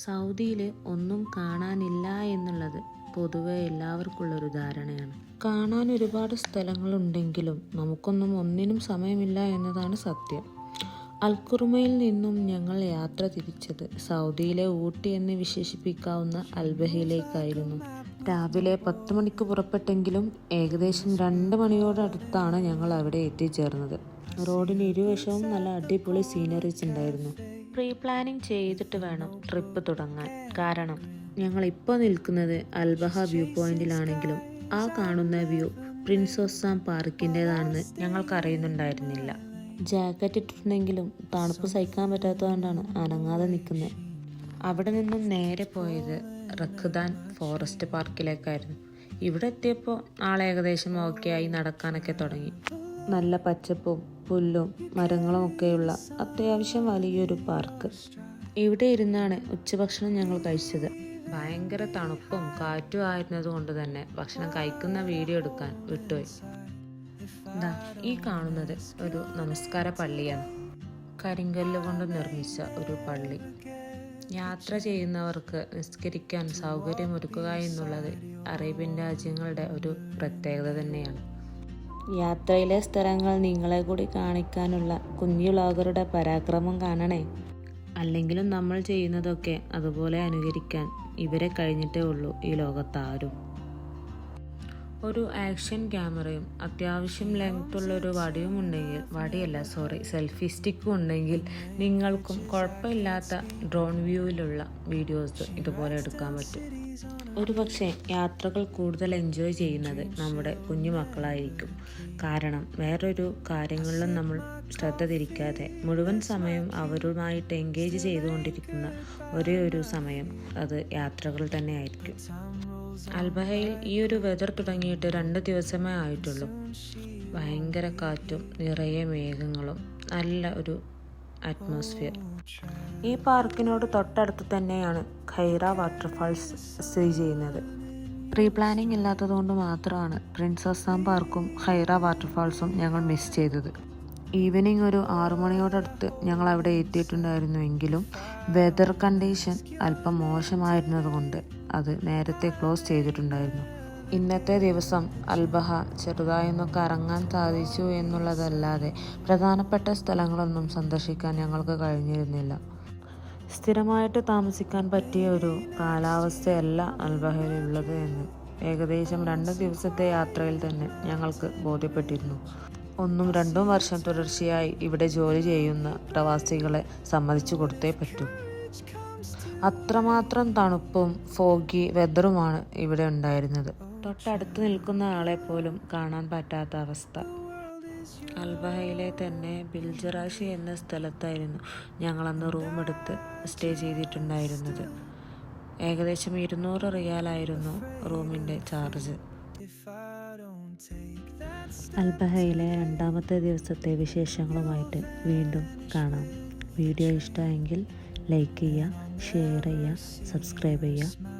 സൗദിയിൽ ഒന്നും കാണാനില്ല എന്നുള്ളത് പൊതുവെ എല്ലാവർക്കുള്ളൊരു ധാരണയാണ്. കാണാൻ ഒരുപാട് സ്ഥലങ്ങളുണ്ടെങ്കിലും നമുക്കൊന്നും ഒന്നിനും സമയമില്ല എന്നതാണ് സത്യം. അൽഖുർമയിൽ നിന്നും ഞങ്ങൾ യാത്ര തിരിച്ചത് സൗദിയിലെ ഊട്ടി എന്ന് വിശേഷിപ്പിക്കാവുന്ന അൽബഹയിലേക്കായിരുന്നു. രാവിലെ 10 മണിക്ക് പുറപ്പെട്ടെങ്കിലും ഏകദേശം 2 മണിയോടടുത്താണ് ഞങ്ങൾ അവിടെ എത്തിച്ചേർന്നത്. റോഡിന് ഇരുവശവും നല്ല അടിപൊളി സീനറീസ് ഉണ്ടായിരുന്നു. പ്രീ പ്ലാനിങ് ചെയ്തിട്ട് വേണം ട്രിപ്പ് തുടങ്ങാൻ. കാരണം ഞങ്ങൾ ഇപ്പോൾ നിൽക്കുന്നത് അൽബഹ വ്യൂ പോയിന്റിലാണെങ്കിലും ആ കാണുന്ന വ്യൂ പ്രിൻസ് ഒസാം പാർക്കിൻ്റെതാണെന്ന് ഞങ്ങൾക്ക് അറിയുന്നുണ്ടായിരുന്നില്ല. ജാക്കറ്റ് ഇട്ടിട്ടുണ്ടെങ്കിലും തണുപ്പ് സഹിക്കാൻ പറ്റാത്തതുകൊണ്ടാണ് അനങ്ങാതെ നിൽക്കുന്നത്. അവിടെ നിന്നും നേരെ പോയത് റഖ്ദാൻ ഫോറസ്റ്റ് പാർക്കിലേക്കായിരുന്നു. ഇവിടെ എത്തിയപ്പോൾ ആൾ ഏകദേശം ഓക്കെ ആയി നടക്കാനൊക്കെ തുടങ്ങി. നല്ല പച്ചപ്പും പുല്ലും മരങ്ങളും ഒക്കെയുള്ള അത്യാവശ്യം വലിയൊരു പാർക്ക്. ഇവിടെ ഇരുന്നാണ് ഉച്ചഭക്ഷണം ഞങ്ങൾ കഴിച്ചത്. ഭയങ്കര തണുപ്പും കാറ്റും ആയിരുന്നത് കൊണ്ട് തന്നെ ഭക്ഷണം കഴിക്കുന്ന വീഡിയോ എടുക്കാൻ വിട്ടുപോയി. ഈ കാണുന്നത് ഒരു നമസ്കാര പള്ളിയാണ്. കരിങ്കല്ല് കൊണ്ട് നിർമ്മിച്ച ഒരു പള്ളി. യാത്ര ചെയ്യുന്നവർക്ക് നിസ്കരിക്കാൻ സൗകര്യമൊരുക്കുക എന്നുള്ളത് അറേബ്യൻ രാജ്യങ്ങളുടെ ഒരു പ്രത്യേകത തന്നെയാണ്. യാത്രയിലെ സ്ഥലങ്ങൾ നിങ്ങളെ കൂടി കാണിക്കാനുള്ള കുഞ്ഞു വ്ളോഗറുടെ പരാക്രമം കാണണേ. അല്ലെങ്കിലും നമ്മൾ ചെയ്യുന്നതൊക്കെ അതുപോലെ അനുകരിക്കാൻ ഇവരെ കഴിഞ്ഞിട്ടേ ഉള്ളൂ ഈ ലോകത്താരും. ഒരു ആക്ഷൻ ക്യാമറയും അത്യാവശ്യം ലെങ്ത്തുള്ളൊരു വടിയും ഉണ്ടെങ്കിൽ സെൽഫി സ്റ്റിക്കും ഉണ്ടെങ്കിൽ നിങ്ങൾക്കും കുഴപ്പമില്ലാത്ത ഡ്രോൺ വ്യൂവിലുള്ള വീഡിയോസ് ഇതുപോലെ എടുക്കാൻ പറ്റും. ഒരു പക്ഷേ യാത്രകൾ കൂടുതൽ എൻജോയ് ചെയ്യുന്നത് നമ്മുടെ കുഞ്ഞുമക്കളായിരിക്കും. കാരണം വേറൊരു കാര്യങ്ങളിലും നമ്മൾ ശ്രദ്ധ തിരിക്കാതെ മുഴുവൻ സമയം അവരുമായിട്ട് എൻഗേജ് ചെയ്തുകൊണ്ടിരിക്കുന്ന ഒരേ ഒരു സമയം അത് യാത്രകൾ തന്നെ ആയിരിക്കും. അൽബഹയിൽ ഈ ഒരു വെതർ തുടങ്ങിയിട്ട് 2 ദിവസമേ ആയിട്ടുള്ളൂ. ഭയങ്കര കാറ്റും നിറയെ മേഘങ്ങളും നല്ല ഒരു അറ്റ്മോസ്ഫിയർ. ഈ പാർക്കിനോട് തൊട്ടടുത്ത് തന്നെയാണ് ഖൈറ വാട്ടർഫാൾസ് സ്ഥിതി ചെയ്യുന്നത്. പ്രീ പ്ലാനിങ് ഇല്ലാത്തതുകൊണ്ട് മാത്രമാണ് പ്രിൻസ് ഒസാം പാർക്കും ഖൈറ വാട്ടർഫാൾസും ഞങ്ങൾ മിസ് ചെയ്തത്. ഈവനിങ് ഒരു 6 മണിയോടടുത്ത് ഞങ്ങൾ അവിടെ എത്തിയിട്ടുണ്ടായിരുന്നുവെങ്കിലും വെതർ കണ്ടീഷൻ അല്പം മോശമായിരുന്നത് കൊണ്ട് അത് നേരത്തെ ക്ലോസ് ചെയ്തിട്ടുണ്ടായിരുന്നു. ഇന്നത്തെ ദിവസം അൽബഹ ചെറുതായൊന്ന് കറങ്ങാൻ സാധിച്ചു എന്നുള്ളതല്ലാതെ പ്രധാനപ്പെട്ട സ്ഥലങ്ങളൊന്നും സന്ദർശിക്കാൻ ഞങ്ങൾക്ക് കഴിഞ്ഞിരുന്നില്ല. സ്ഥിരമായിട്ട് താമസിക്കാൻ പറ്റിയ ഒരു കാലാവസ്ഥയല്ല അൽബഹയിലുള്ളത് എന്ന് ഏകദേശം 2 ദിവസത്തെ യാത്രയിൽ തന്നെ ഞങ്ങൾക്ക് ബോധ്യപ്പെട്ടിരുന്നു. 1-2 വർഷം തുടർച്ചയായി ഇവിടെ ജോലി ചെയ്യുന്ന പ്രവാസികളെ സമ്മതിച്ചു കൊടുത്തേ പറ്റൂ. അത്രമാത്രം തണുപ്പും ഫോഗി വെതറുമാണ് ഇവിടെ ഉണ്ടായിരുന്നത്. തൊട്ടടുത്ത് നിൽക്കുന്ന ആളെ പോലും കാണാൻ പറ്റാത്ത അവസ്ഥ. അൽബഹയിലെ തന്നെ ബിൽജറാഷി എന്ന സ്ഥലത്തായിരുന്നു ഞങ്ങളന്ന് റൂം എടുത്ത് സ്റ്റേ ചെയ്തിട്ടുണ്ടായിരുന്നത്. ഏകദേശം 200 റിയാലായിരുന്നു റൂമിൻ്റെ ചാർജ്. അൽബഹയിലെ 2ാമത്തെ ദിവസത്തെ വിശേഷങ്ങളുമായിട്ട് വീണ്ടും കാണാം. വീഡിയോ ഇഷ്ടമായെങ്കിൽ ലൈക്ക് ചെയ്യുക, ഷെയർ ചെയ്യുക, സബ്സ്ക്രൈബ് ചെയ്യുക.